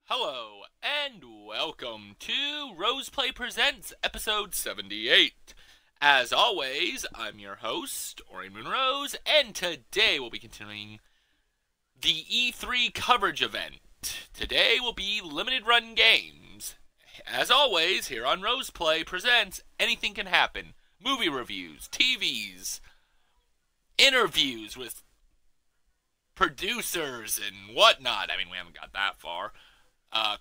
Hello, and welcome to Roseplay Presents episode 78. As always, I'm your host, Aurian MoonRose, and today we'll be continuing the E3 coverage event. Today will be limited run games. As always, here on Roseplay Presents, anything can happen. Movie reviews, TVs, interviews with producers and whatnot. I mean, we haven't got that far.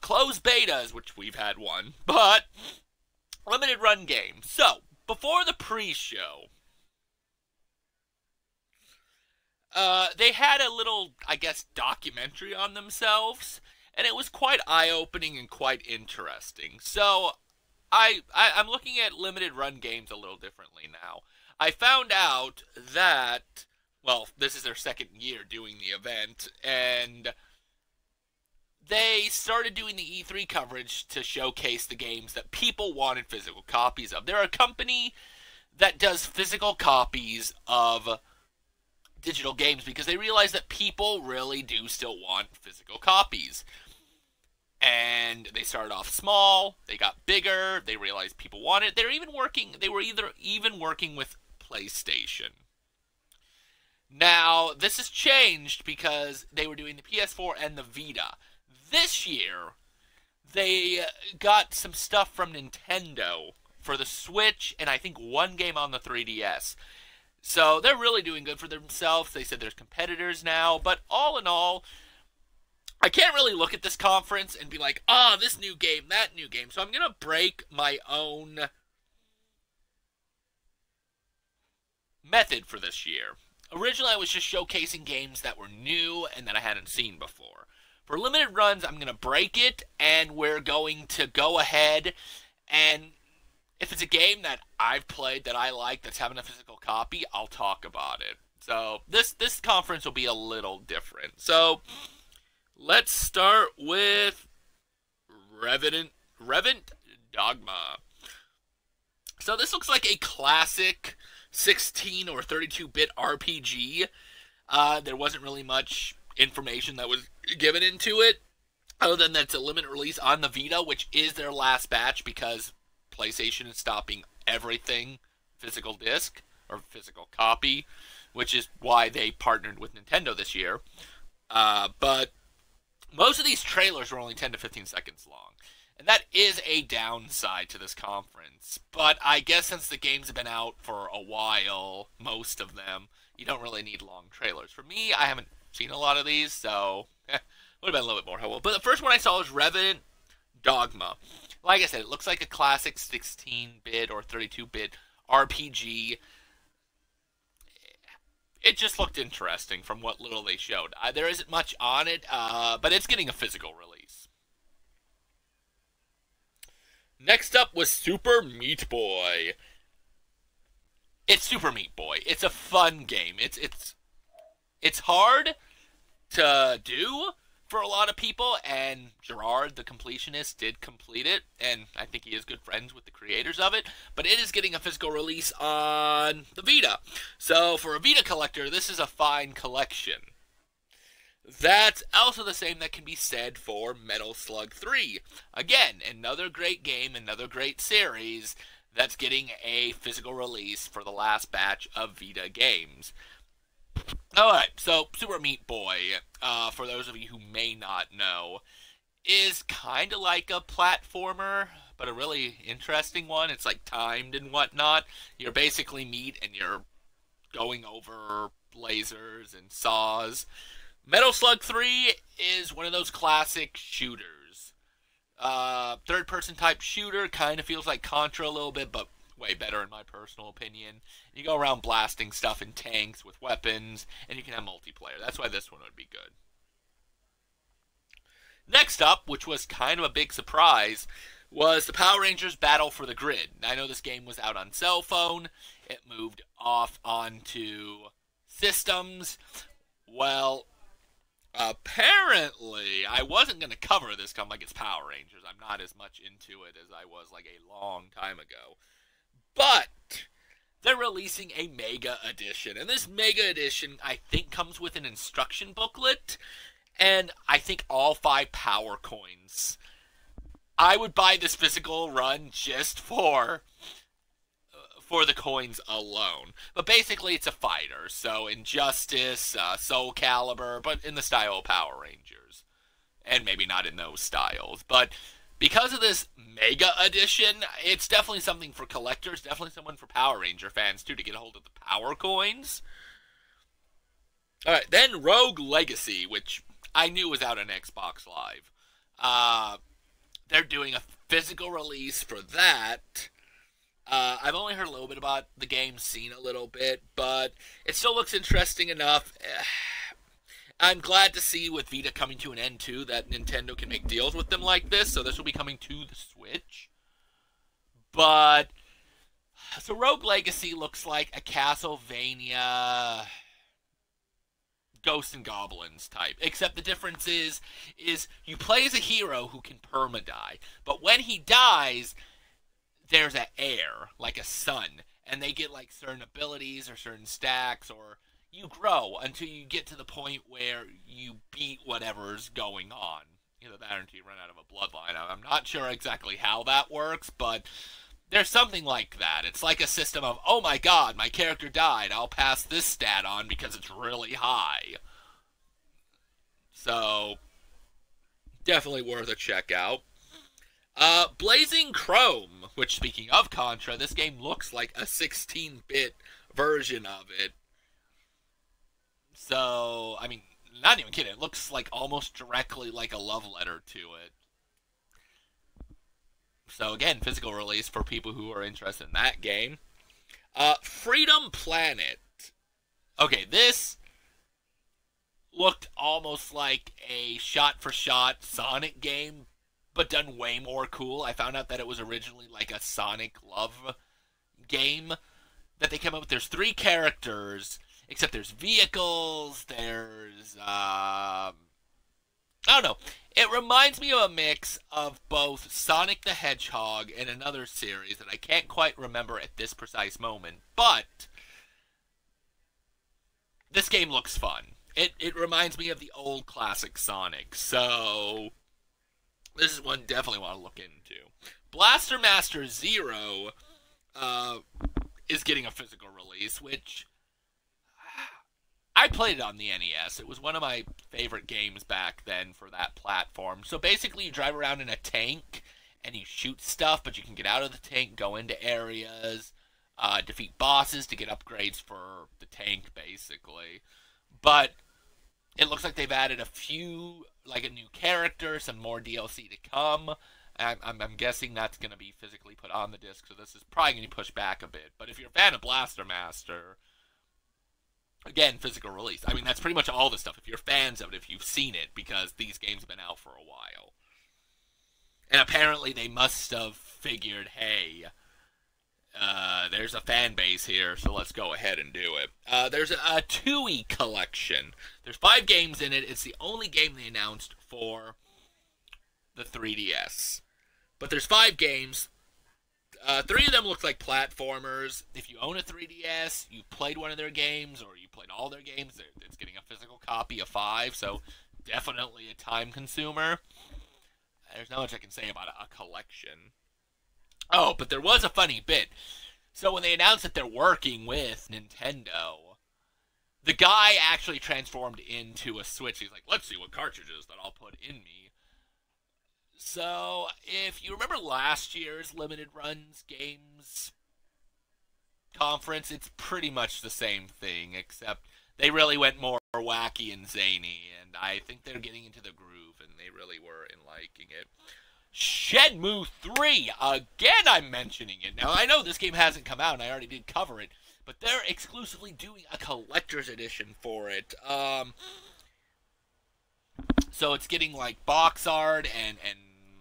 Closed betas, which we've had one, but limited run games. So, before the pre-show, they had a little, I guess, documentary on themselves, and it was quite eye-opening and quite interesting. So, I'm looking at limited run games a little differently now. I found out that, well, this is their second year doing the event, and they started doing the E3 coverage to showcase the games that people wanted physical copies of. They're a company that does physical copies of digital games because they realize that people really do still want physical copies. And they started off small, they got bigger, they realized people wanted it. They were even working with PlayStation. Now, this has changed because they were doing the PS4 and the Vita. This year, they got some stuff from Nintendo for the Switch and I think one game on the 3DS. So they're really doing good for themselves. They said there's competitors now, but all in all, I can't really look at this conference and be like, this new game, that new game. So I'm going to break my own method for this year. Originally, I was just showcasing games that were new and that I hadn't seen before. For limited runs, I'm going to break it, and we're going to go ahead, and if it's a game that I've played that I like that's having a physical copy, I'll talk about it. So this conference will be a little different. So let's start with Revenant Dogma. So this looks like a classic 16 or 32-bit RPG. There wasn't really much information that was given into it, other than that it's a limited release on the Vita, which is their last batch because PlayStation is stopping everything physical disc or physical copy, which is why they partnered with Nintendo this year. But most of these trailers were only 10 to 15 seconds long, and that is a downside to this conference. But I guess since the games have been out for a while, most of them, you don't really need long trailers. For me, I haven't seen a lot of these, so would have been a little bit more helpful. But the first one I saw was Revenant Dogma. Like I said, it looks like a classic 16-bit or 32-bit RPG. It just looked interesting from what little they showed. There isn't much on it, but it's getting a physical release. Next up was Super Meat Boy. It's Super Meat Boy. It's a fun game. It's hard to do for a lot of people, and Gerard, the completionist, did complete it, and I think he is good friends with the creators of it, but it is getting a physical release on the Vita. So for a Vita collector, this is a fine collection. That's also the same that can be said for Metal Slug 3. Again, another great game, another great series that's getting a physical release for the last batch of Vita games. Alright, so Super Meat Boy, for those of you who may not know, is kind of like a platformer, but a really interesting one. It's like timed and whatnot. You're basically meat and you're going over lasers and saws. Metal Slug 3 is one of those classic shooters. Third-person type shooter, kind of feels like Contra a little bit, but way better in my personal opinion. You go around blasting stuff in tanks with weapons, and you can have multiplayer. That's why this one would be good. Next up, which was kind of a big surprise, was the Power Rangers Battle for the Grid. I know this game was out on cell phone. It moved off onto systems. Well, apparently, I wasn't going to cover this like it's Power Rangers. I'm not as much into it as I was like a long time ago. But they're releasing a Mega Edition. And this Mega Edition, I think, comes with an instruction booklet And I think all 5 power coins. I would buy this physical run just for the coins alone. But basically, it's a fighter. So Injustice, Soul Calibur, but in the style of Power Rangers. And maybe not in those styles. But because of this Mega Edition, it's definitely something for collectors. Definitely someone for Power Ranger fans, too, to get a hold of the Power Coins. Alright, then Rogue Legacy, which I knew was out on Xbox Live. They're doing a physical release for that. I've only heard a little bit about the game, seen a little bit, but it still looks interesting enough. I'm glad to see with Vita coming to an end too that Nintendo can make deals with them like this, so this will be coming to the Switch. But so Rogue Legacy looks like a Castlevania Ghosts and Goblins type, except the difference is you play as a hero who can perma-die, but when he dies, there's an heir, like a son, and they get like certain abilities or certain stacks, or you grow until you get to the point where you beat whatever's going on. Either that or until you run out of a bloodline. I'm not sure exactly how that works, but there's something like that. It's like a system of, oh my god, my character died, I'll pass this stat on because it's really high. So, definitely worth a check out. Blazing Chrome, which, speaking of Contra, this game looks like a 16-bit version of it. So, I mean, not even kidding, it looks like almost directly like a love letter to it. So again, physical release for people who are interested in that game. Freedom Planet. Okay, this looked almost like a shot-for-shot Sonic game, but done way more cool. I found out that it was originally like a Sonic love game that they came up with. There's 3 characters, except there's vehicles, there's, I don't know. It reminds me of a mix of both Sonic the Hedgehog and another series that I can't quite remember at this precise moment, but this game looks fun. It reminds me of the old classic Sonic, so this is one definitely want to look into. Blaster Master Zero is getting a physical release, which I played it on the NES. It was one of my favorite games back then for that platform. So basically you drive around in a tank and you shoot stuff, but you can get out of the tank, go into areas, defeat bosses to get upgrades for the tank, basically. But it looks like they've added a few, like a new character, some more DLC to come. I'm guessing that's going to be physically put on the disc, so this is probably going to be pushed back a bit. But if you're a fan of Blaster Master, again, physical release. I mean, that's pretty much all the stuff. If you're fans of it, if you've seen it, because these games have been out for a while. And apparently they must have figured, hey, there's a fan base here, so let's go ahead and do it. There's a TUI collection. There's 5 games in it. It's the only game they announced for the 3DS. But there's 5 games. 3 of them look like platformers. If you own a 3DS, you played one of their games, or you played all their games, it's getting a physical copy of 5, so definitely a time consumer. There's not much I can say about a collection. Oh, but there was a funny bit. So when they announced that they're working with Nintendo, the guy actually transformed into a Switch. He's like, let's see what cartridges that I'll put in me. So, if you remember last year's Limited Runs Games conference, it's pretty much the same thing, except they really went more wacky and zany, and I think they're getting into the groove, and they really were in liking it. Shenmue 3! Again, I'm mentioning it. Now, I know this game hasn't come out, and I already did cover it, but they're exclusively doing a collector's edition for it. So it's getting, like, box art and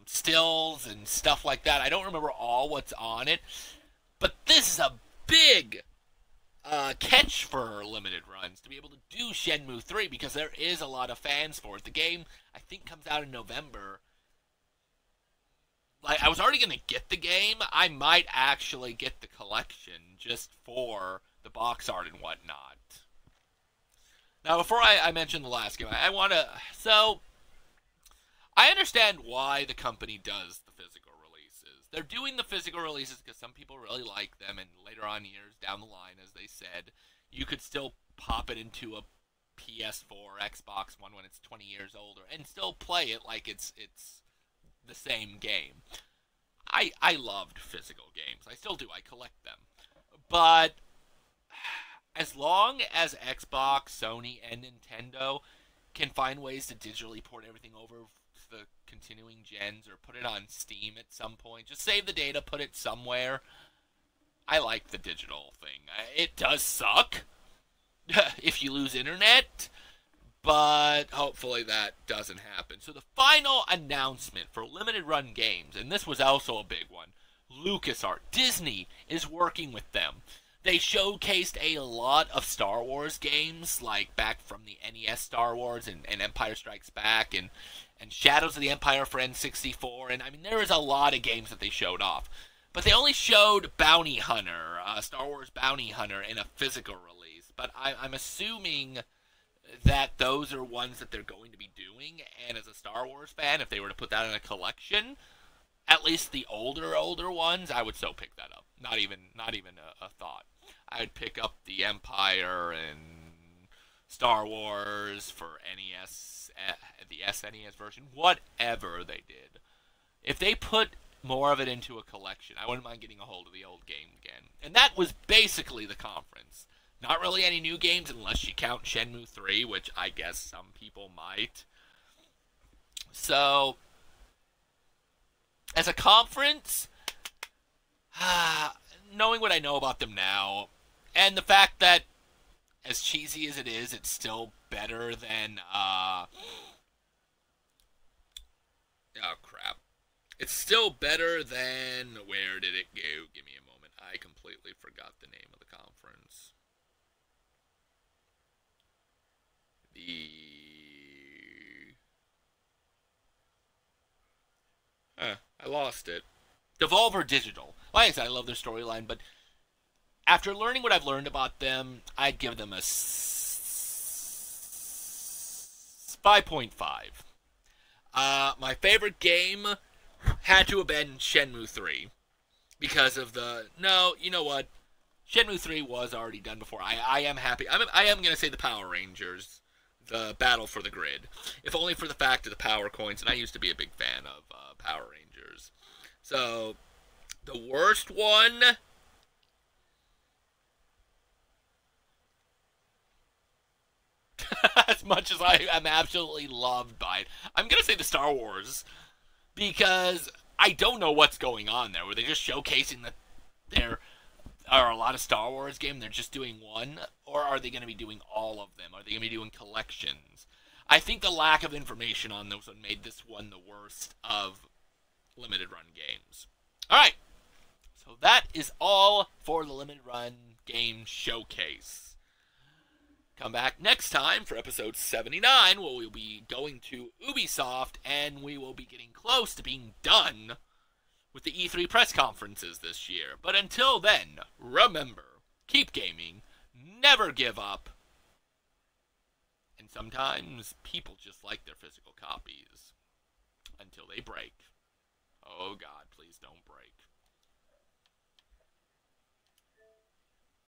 stills and stuff like that. I don't remember all what's on it, but this is a big catch for limited runs to be able to do Shenmue 3 because there is a lot of fans for it. The game, I think, comes out in November. Like, I was already going to get the game. I might actually get the collection just for the box art and whatnot. Now, before I mention the last game, I want to. So, I understand why the company does the physical releases. They're doing the physical releases because some people really like them, and later on years down the line, as they said, you could still pop it into a PS4, Xbox One when it's 20 years older, and still play it like it's the same game. I loved physical games. I still do. I collect them. But as long as Xbox, Sony, and Nintendo can find ways to digitally port everything over to the continuing gens or put it on Steam at some point, just save the data, put it somewhere. I like the digital thing. It does suck if you lose internet, but hopefully that doesn't happen. So the final announcement for limited run games, and this was also a big one, LucasArts, Disney is working with them. They showcased a lot of Star Wars games, like back from the NES Star Wars and Empire Strikes Back and Shadows of the Empire for N64, and I mean there was a lot of games that they showed off. But they only showed Bounty Hunter, Star Wars Bounty Hunter, in a physical release. But I'm assuming that those are ones that they're going to be doing. And as a Star Wars fan, if they were to put that in a collection, at least the older ones, I would so pick that up. Not even a thought. I would pick up the Empire and Star Wars for NES, the SNES version, whatever they did. If they put more of it into a collection, I wouldn't mind getting a hold of the old game again. And that was basically the conference. Not really any new games unless you count Shenmue 3, which I guess some people might. So, as a conference, knowing what I know about them now, and the fact that, as cheesy as it is, it's still better than, oh crap. It's still better than, where did it go? Give me a moment. I completely forgot the name of the conference. I lost it. Devolver Digital. Like I said, I love their storyline, but after learning what I've learned about them, I'd give them a 5.5. My favorite game had to have been Shenmue 3. Because of the... No, you know what? Shenmue 3 was already done before. I am happy. I am going to say the Power Rangers. The Battle for the Grid. If only for the fact of the power coins, and I used to be a big fan of Power Rangers. So, the worst one... as much as I am absolutely loved by it, I'm going to say the Star Wars. Because I don't know what's going on there. Were they just showcasing that there are a lot of Star Wars games, they're just doing one? Or are they going to be doing all of them? Are they going to be doing collections? I think the lack of information on those one made this one the worst of limited run games. Alright, so that is all for the limited run game showcase. Come back next time for episode 79, where we'll be going to Ubisoft, and we will be getting close to being done with the E3 press conferences this year. But until then, remember, keep gaming, never give up, and sometimes people just like their physical copies until they break. Oh God, please don't break.